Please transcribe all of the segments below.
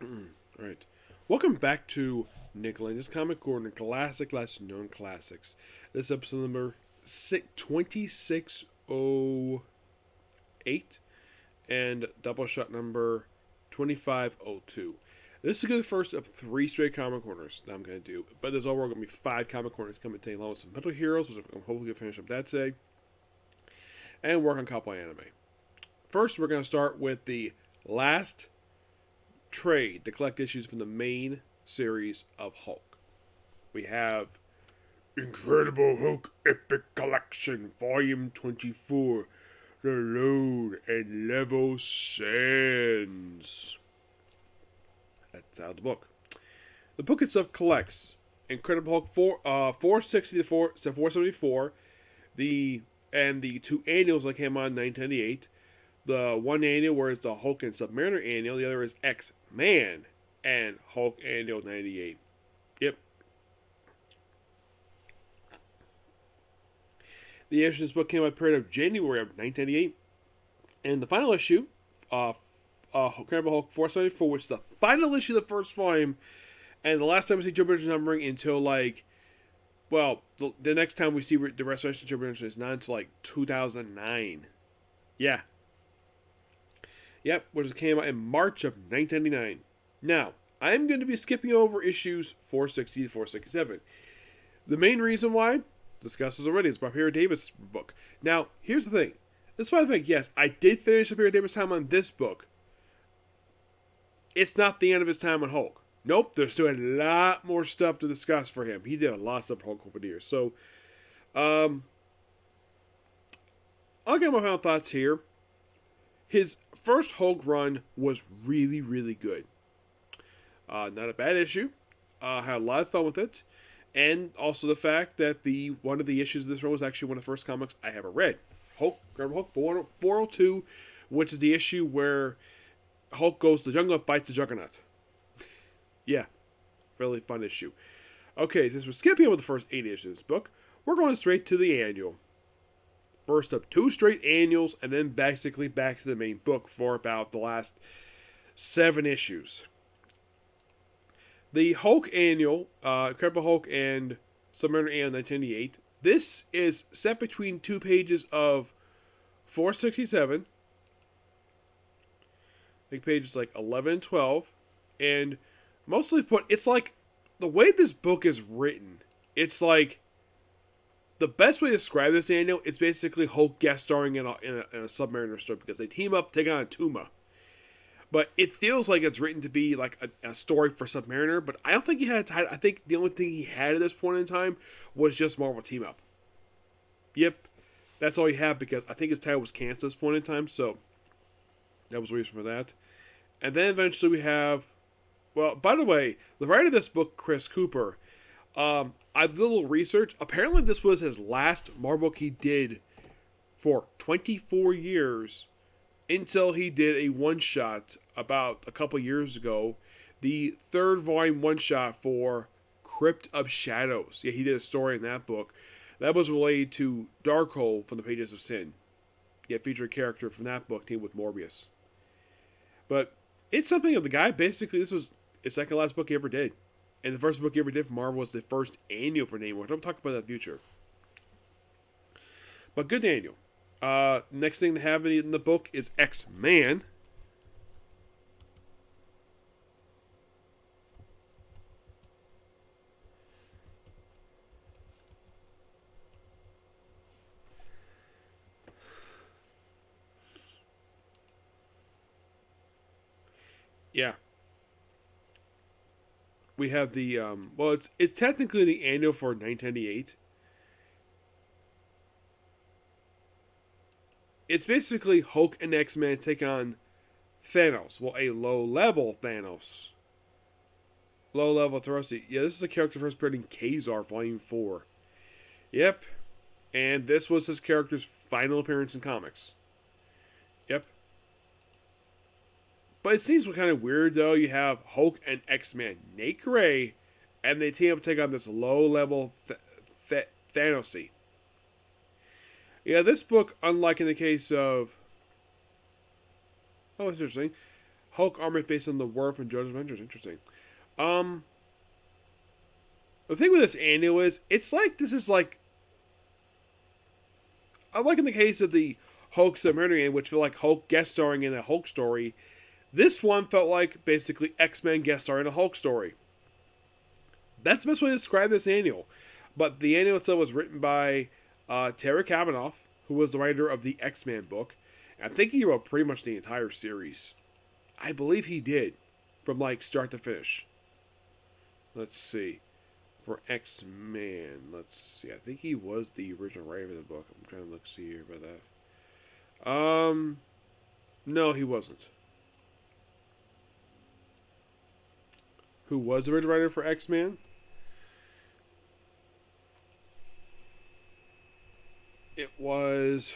Alright. Welcome back to Nick Lenz's Comic Corner, Classic Less Known Classics. This episode number 2608 and Doubleshot number 2502. This is going to be the first of three straight comic corners that I'm going to do, but there's overall going to be five comic corners coming today, along with some Metal Heroes, which I'm hopefully going to finish up that today, and work on a couple anime. First, we're going to start with the last trade to collect issues from the main series of Hulk. We have Incredible Hulk Epic Collection, Volume 24, The Load and Level Sands. That's out of the book. The book itself collects Incredible Hulk 460 to 474, the two annuals that came out in 1998. The one annual where it's the Hulk and Submariner annual, the other is X-Man and Hulk annual 98. Yep. The issue of this book came out in the period of January of 1998. And the final issue, Incredible Hulk 474, which is the final issue of the first volume, and the last time we see Joe Bridges numbering until, the next time we see the restoration of Joe Bridges is not until, 2009. Yeah. Yep, which came out in March of 1999. Now, I'm going to be skipping over issues 460 to 467. The main reason why, discussed this already, is by Peter Davis' book. Now, here's the thing. Despite the fact, yes, I did finish Peter Davis' time on this book, it's not the end of his time on Hulk. Nope, there's still a lot more stuff to discuss for him. He did a lot of stuff for Hulk over the years. So, I'll get my final thoughts here. His first Hulk run was really, really good. Not a bad issue. Had a lot of fun with it. And also the fact that one of the issues of this run was actually one of the first comics I ever read. Incredible Hulk 402, which is the issue where Hulk goes to the jungle and fights the Juggernaut. Yeah, really fun issue. Okay, since we're skipping over the first 8 issues of this book, we're going straight to the annual. First up, 2 straight annuals, and then basically back to the main book for about the last 7 issues. The Hulk annual, Incredible Hulk and Submariner annual 1998. This is set between 2 pages of 467. I think pages 11 and 12. And mostly put, it's the way this book is written, it's the best way to describe this annual, it's basically Hulk guest starring in a Submariner story because they team up, take on Tuma. But it feels like it's written to be a story for Submariner, but I don't think he had a title. I think the only thing he had at this point in time was just Marvel Team Up. Yep, that's all he had because I think his title was canceled at this point in time, so that was the reason for that. And then eventually we have, well, by the way, the writer of this book, Chris Cooper, I did a little research. Apparently this was his last Marvel book he did for 24 years until he did a one-shot about a couple years ago. The 3rd volume one-shot for Crypt of Shadows. Yeah, he did a story in that book. That was related to Darkhold from the Pages of Sin. Yeah, featured a character from that book teamed with Morbius. But it's something of the guy, basically, this was his second last book he ever did. And the first book he ever did for Marvel was the first annual for Namor, which I'll talk about that in the future. But good annual. Next thing to have in the book is X-Man. Yeah. We have the, it's technically the annual for 1998. It's basically Hulk and X-Men take on Thanos. Well, a low-level Thanos. Low-level Thanos. Yeah, this is a character first appeared in Kazar, Volume 4. Yep. And this was his character's final appearance in comics. Yep. But it seems kind of weird, though. You have Hulk and X-Men Nate Gray, and they team up to take on this low-level Thanos-y. Yeah, this book, unlike in the case of... Oh, it's interesting. Hulk armor based on the Worf and JoJo's Adventures. Interesting. Um, the thing with this annual is, it's like this is like, unlike in the case of the Hulk Submariner, which felt like Hulk guest starring in a Hulk story. This one felt like basically X-Men guest starring in a Hulk story. That's the best way to describe this annual. But the annual itself was written by Terry Kavanaugh, who was the writer of the X-Men book. And I think he wrote pretty much the entire series. I believe he did, from like start to finish. Let's see. For X-Men, let's see. I think he was the original writer of the book. I'm trying to see here about that. No, he wasn't. Who was the original writer for X-Men? It was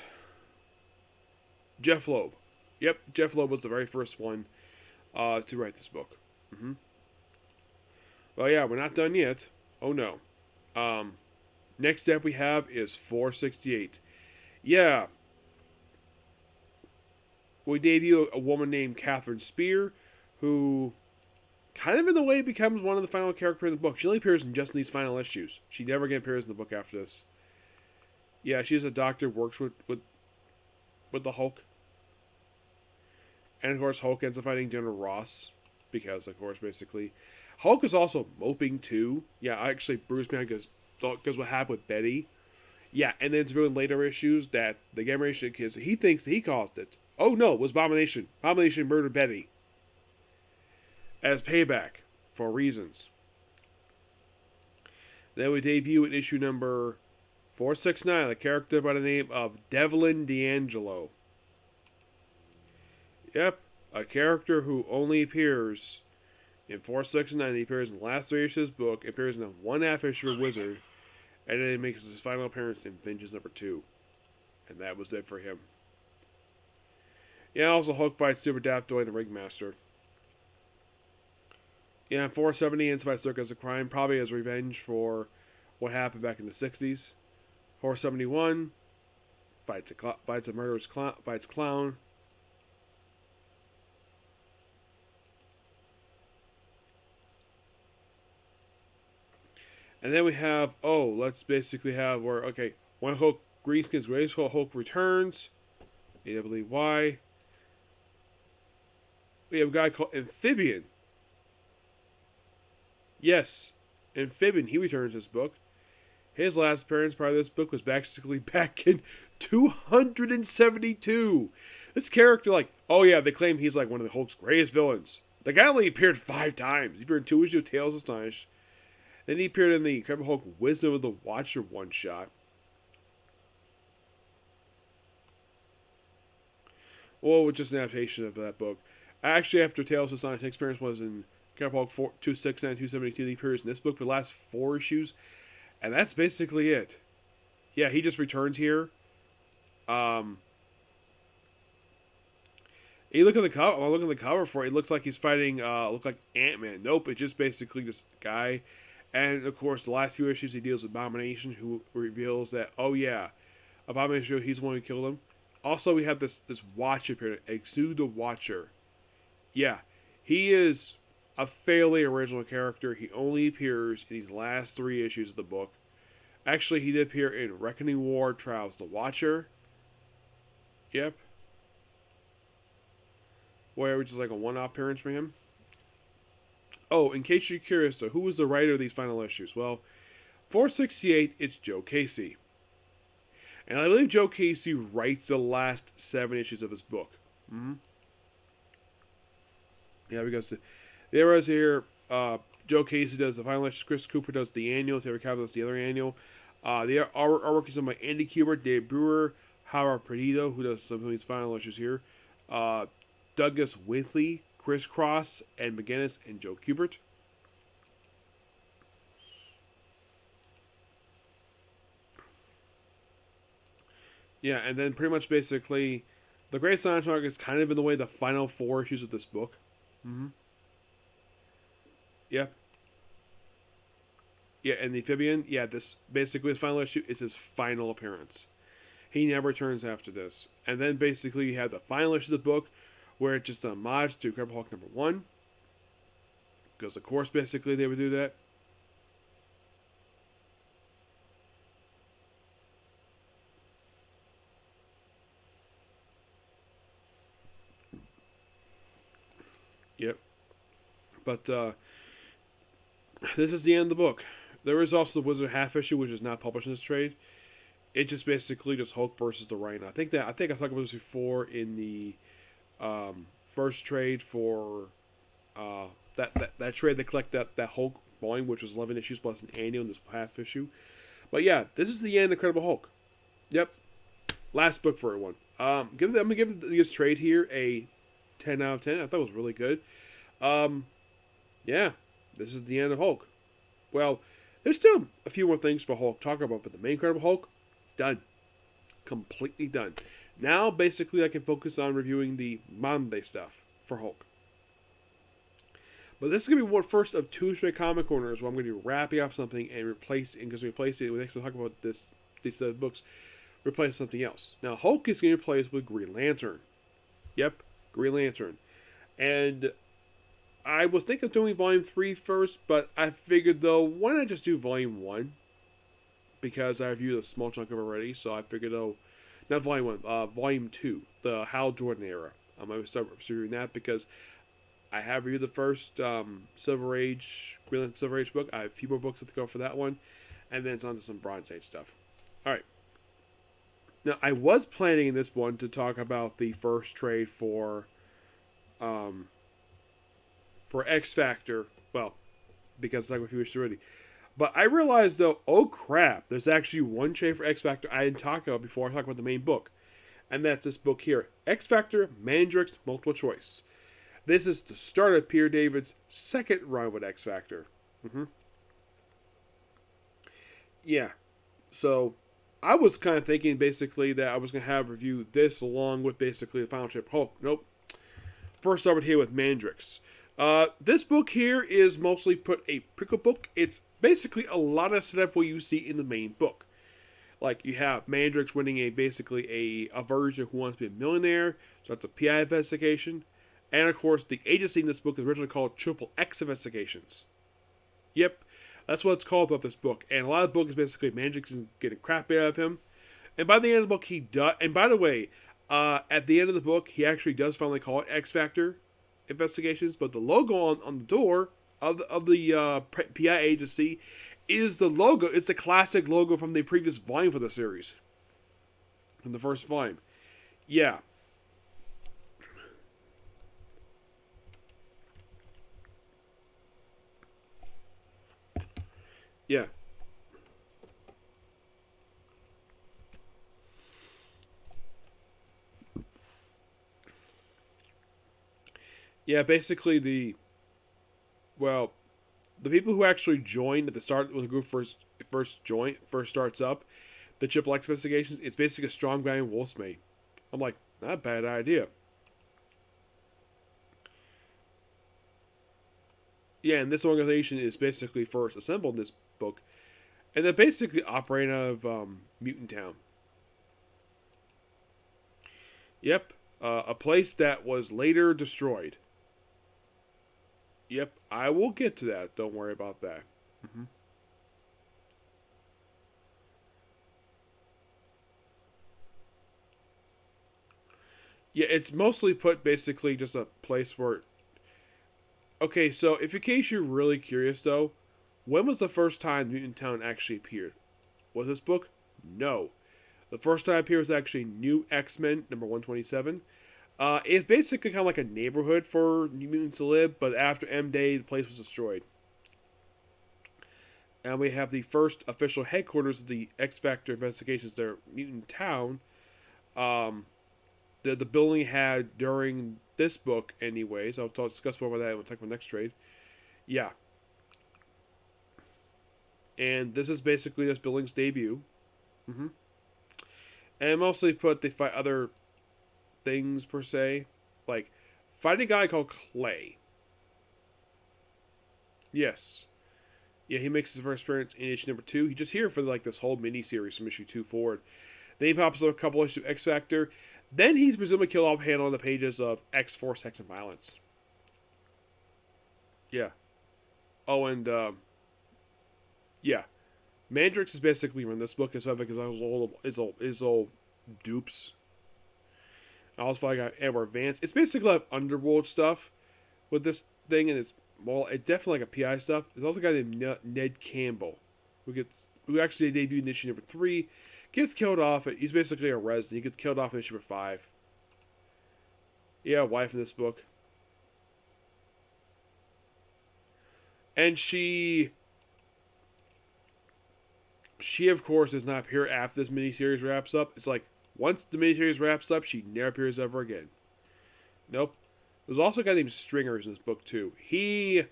Jeff Loeb. Yep, Jeff Loeb was the very first one to write this book. Well, yeah, we're not done yet. Oh, no. Next step we have is 468. Yeah. We debut a woman named Catherine Spear, who kind of in a way becomes one of the final characters in the book. She only appears in just these final issues. She never again appears in the book after this. Yeah, she's a doctor, works with the Hulk. And of course, Hulk ends up fighting General Ross. Because, of course, basically, Hulk is also moping too. Yeah, actually, Bruce Banner because what happened with Betty. Yeah, and then it's revealed in later issues that the Gamma Ray kids, he thinks that he caused it. Oh no, it was Abomination. Abomination murdered Betty. As payback for reasons. Then we debut in issue number 469, a character by the name of Devlin D'Angelo. Yep, a character who only appears in 469. He appears in the last 3 issues of this book, appears in the 1/2 issue of Wizard, and then he makes his final appearance in Vengeance number 2. And that was it for him. Yeah, also Hulk fights Super Daptoid and the Ringmaster. Yeah, 470 ends by Circus of Crime, probably as revenge for what happened back in the 60s. 471 fights a murderous clown. And then we have, let's basically have one Hulk, Greenskin's Graceful Hulk returns. You don't believe why. We have a guy called Amphibian. Yes, Amphibian, he returns this book. His last appearance part of this book was basically back in 272. This character, they claim he's like one of the Hulk's greatest villains. The guy only appeared 5 times. He appeared in 2 issues of Tales of Astonish. Then he appeared in the Incredible Hulk Wisdom of the Watcher one-shot. Well, just an adaptation of that book. Actually, after Tales of Astonish, his experience was in Incredible Hulk 269, 272. He appears in this book for the last 4 issues. And that's basically it. Yeah, he just returns here. You look at the cover. I'm looking at the cover for it. It looks like he's fighting. Look like Ant-Man. Nope, it's just basically this guy. And of course, the last few issues he deals with Abomination, who reveals that Abomination, he's the one who killed him. Also, we have this Watcher here, Exude the Watcher. Yeah, he is a fairly original character. He only appears in these last 3 issues of the book. Actually, he did appear in Reckoning War, Trials the Watcher. Yep. Which is like a one-off appearance for him. Oh, in case you're curious, though, who was the writer of these final issues? Well, 468, it's Joe Casey. And I believe Joe Casey writes the last 7 issues of his book. Yeah, because there was here, Joe Casey does the final issue, Chris Cooper does the annual, Terry Cavill does the other annual. The artwork is done by Andy Kubert, Dave Brewer, Howard Perdido, who does some of these final issues here. Douglas Withley, Chris Cross, and McGinnis, and Joe Kubert. Yeah, and then pretty much basically, the Great Science Arc is kind of in the way the final 4 issues of this book. Yep. Yeah, and the Amphibian, this basically his final issue is his final appearance. He never returns after this. And then basically you have the final issue of the book, where it's just a homage to Incredible Hulk #1. Because, of course, basically they would do that. Yep. But this is the end of the book. There is also the Wizard half issue, which is not published in this trade. It just basically just Hulk versus the Rhino. I think I talked about this before in the first trade for that trade that collected that Hulk volume, which was 11 issues plus an annual in this half issue. But yeah, this is the end of Incredible Hulk. Yep, last book for everyone. I'm gonna give this trade here a 10 out of 10. I thought it was really good. Yeah, this is the end of Hulk. Well, there's still a few more things for Hulk to talk about, but the main Incredible Hulk, done. Completely done. Now, basically, I can focus on reviewing the modern day stuff for Hulk. But this is going to be one first of two straight comic corners where I'm going to be wrapping up something and replacing it, when next time I talk about these set of books, replace something else. Now, Hulk is going to be replaced with Green Lantern. Yep, Green Lantern. And I was thinking of doing Volume 3 first, but I figured, though, why not just do Volume 1? Because I reviewed a small chunk of it already, so I figured, not Volume 1, Volume 2, the Hal Jordan era. I'm going to start reviewing that because I have reviewed the first Silver Age, Green Lantern Silver Age book. I have a few more books to go for that one, and then it's on to some Bronze Age stuff. Alright. Now, I was planning in this one to talk about the first trade for X Factor, well, because it's like a few issues already. But I realized, though, oh crap, there's actually one trade for X Factor I didn't talk about before I talk about the main book. And that's this book here, X Factor Madrox Multiple Choice. This is the start of Peter David's second run with X Factor. Yeah, so I was kind of thinking basically that I was going to have review this along with basically the final trade for Hulk. Nope. First started here with Madrox. This book here is mostly put a prequel book. It's basically a lot of setup what you see in the main book. Like, you have Madrox winning a version who wants to be a millionaire. So that's a PI investigation. And, of course, the agency in this book is originally called Triple X Investigations. Yep, that's what it's called throughout this book. And a lot of the book is basically Madrox is getting crap out of him. And by the end of the book, he does... And by the way, at the end of the book, he actually does finally call it X Factor Investigations. But the logo on the door of the PI agency is the logo. It's the classic logo from the previous volume for the series. From the first volume. Yeah. Yeah. Yeah, basically the people who actually joined at the start when the group first starts up, the Triple X Investigations, it's basically a strong guy in Wolfsmate. I'm like, not a bad idea. Yeah, and this organization is basically first assembled in this book, and they're basically operating out of Mutant Town. Yep, a place that was later destroyed. Yep, I will get to that. Don't worry about that. Yeah, it's mostly put basically just a place where... Okay, so if in case you're really curious though, when was the first time Mutant Town actually appeared? Was this book? No. The first time it appeared was actually New X-Men, number 127. It's basically kind of like a neighborhood for New Mutants to live, but after M-Day, the place was destroyed. And we have the first official headquarters of the X-Factor Investigations there, Mutant Town. The building had during this book, anyways. I'll discuss more about that when we talk about next trade. Yeah. And this is basically this building's debut. And mostly put they fight other things per se, like fight a guy called Clay. Yes. Yeah, he makes his first appearance in issue number 2. He's just here for like this whole mini series from issue 2 forward. Then he pops up a couple issues of X Factor. Then he's presumably killed off hand on the pages of X-Force Sex and Violence. Yeah. Oh, and yeah, Madrox is basically run this book as well because I was all dupes. I also like Edward Vance. It's basically like underworld stuff with this thing, and it's definitely like a PI stuff. There's also a guy named Ned Campbell, who actually debuted in issue number 3, gets killed off. He's basically a resident. He gets killed off in issue number 5. Yeah, wife in this book, and she of course does not appear after this miniseries wraps up. It's like once the miniseries wraps up, she never appears ever again. Nope. There's also a guy named Stringers in this book too. He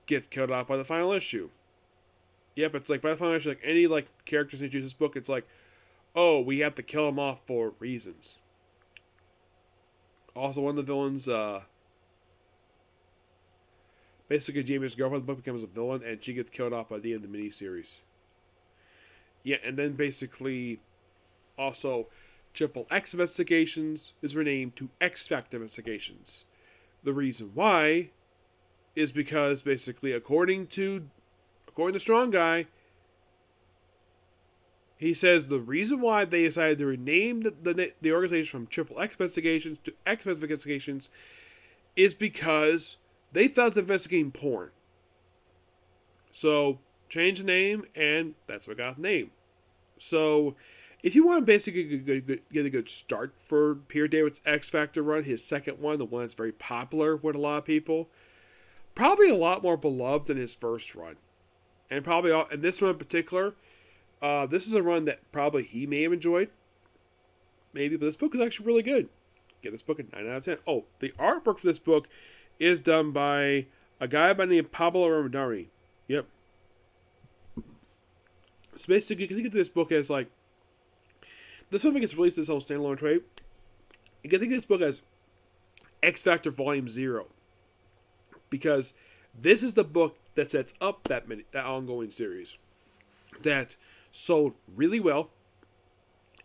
gets killed off by the final issue. Yep, it's like by the final issue, like any like characters introduced in this book, it's like, oh, we have to kill him off for reasons. Also, one of the villains, basically Jamie's girlfriend in the book becomes a villain, and she gets killed off by the end of the miniseries. Yeah, and then basically, also, Triple X Investigations is renamed to X Factor Investigations. The reason why is because basically, according to Strong Guy, he says the reason why they decided to rename the organization from Triple X Investigations to X Investigations is because they thought they were investigating porn. So, change the name, and that's what got the name. So, if you want to basically get a good start for Peter David's X Factor run, his second one, the one that's very popular with a lot of people, probably a lot more beloved than his first run. And this one in particular, this is a run that probably he may have enjoyed. Maybe, but this book is actually really good. Get this book a 9 out of 10. Oh, the artwork for this book is done by a guy by the name of Pablo Ramadani. Yep. So basically, you can think of this book as like, this one gets released as a whole standalone trade. You can think of this book as X Factor Volume 0. Because this is the book that sets up that ongoing series. That sold really well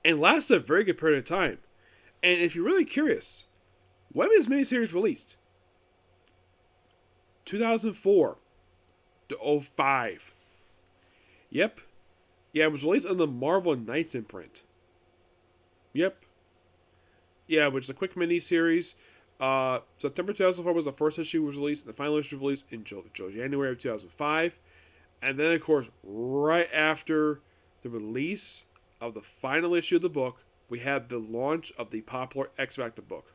and lasted a very good period of time. And if you're really curious, when was this miniseries released? 2004 to 2005. Yep. Yeah, it was released on the Marvel Knights imprint. Yep. Yeah, which is a quick mini-series. September 2004 was the first issue was released, and the final issue was released in January of 2005. And then, of course, right after the release of the final issue of the book, we had the launch of the popular X Factor book.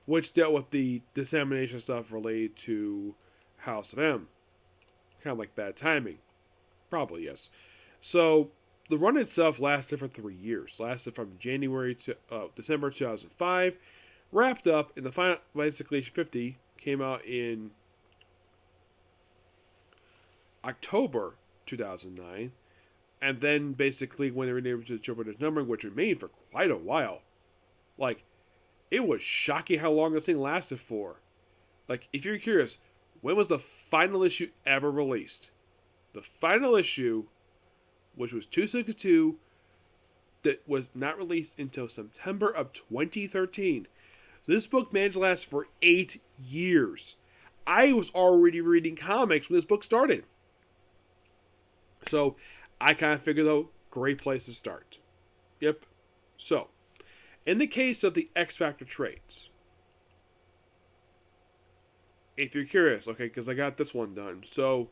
Which dealt with the dissemination stuff related to House of M. Kind of like bad timing. Probably, yes. So, the run itself lasted for 3 years. Lasted from January to December 2005. Wrapped up in the final, basically 50, came out in October 2009. And then basically when they were able to triple its numbering, which remained for quite a while. Like, it was shocking how long this thing lasted for. Like, if you're curious, when was the final issue ever released? The final issue, which was 262, that was not released until September of 2013. So this book managed to last for 8 years. I was already reading comics when this book started. So, I kind of figured, though, great place to start. Yep. So, in the case of the X Factor trades, if you're curious, okay, because I got this one done. So,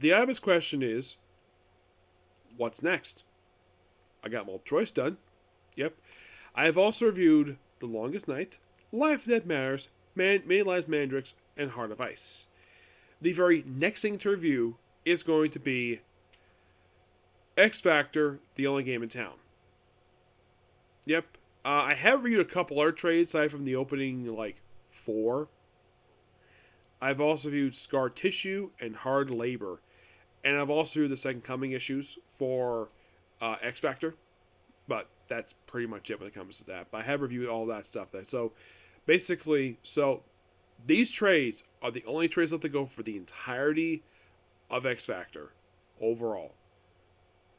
the obvious question is, what's next? I got multiple choice done. Yep. I have also reviewed The Longest Night, Life and Death Matters, Many Lives Madrox, and Heart of Ice. The very next thing to review is going to be X Factor, The Only Game in Town. Yep. I have reviewed a couple other trades aside from the opening, 4. I've also reviewed Scar Tissue and Hard Labor. And I've also reviewed the Second Coming issues for X Factor. But that's pretty much it when it comes to that. But I have reviewed all that stuff there. So, Basically, so these trades are the only trades left to go for the entirety of X Factor overall.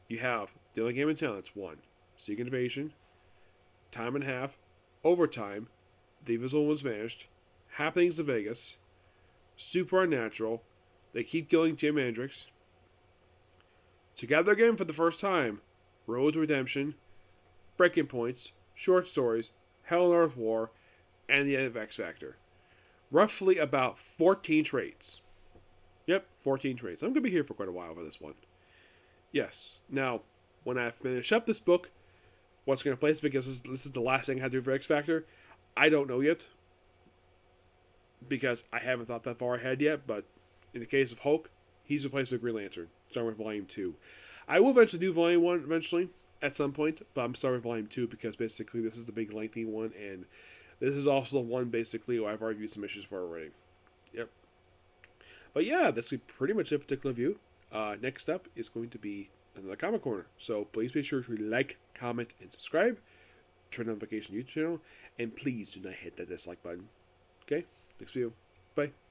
You have the only game in town that's one, Secret Invasion, Time and a Half, Overtime, The Invisible Was Vanished, Happenings of Vegas, Super Unnatural, They Keep Killing Jim Hendrix, Together Again for the First Time, Road to Redemption, Breaking Points, Short Stories, Hell and Earth War, and the end of X Factor. Roughly about 14 trades. Yep, 14 trades. I'm going to be here for quite a while for this one. Yes. Now, when I finish up this book, what's going to place, because this is the last thing I had to do for X Factor, I don't know yet. Because I haven't thought that far ahead yet, but in the case of Hulk, he's replaced with Green Lantern, starting with Volume 2. I will eventually do Volume 1 eventually, at some point, but I'm starting with Volume 2 because basically this is the big lengthy one, and this is also the one basically where I've reviewed some issues for already. Yep. But yeah, that's pretty much a particular view. Next up is going to be another Comic Corner. So please be sure to like, comment, and subscribe. Turn on notification YouTube channel. And please do not hit that dislike button. Okay? Next video. Bye.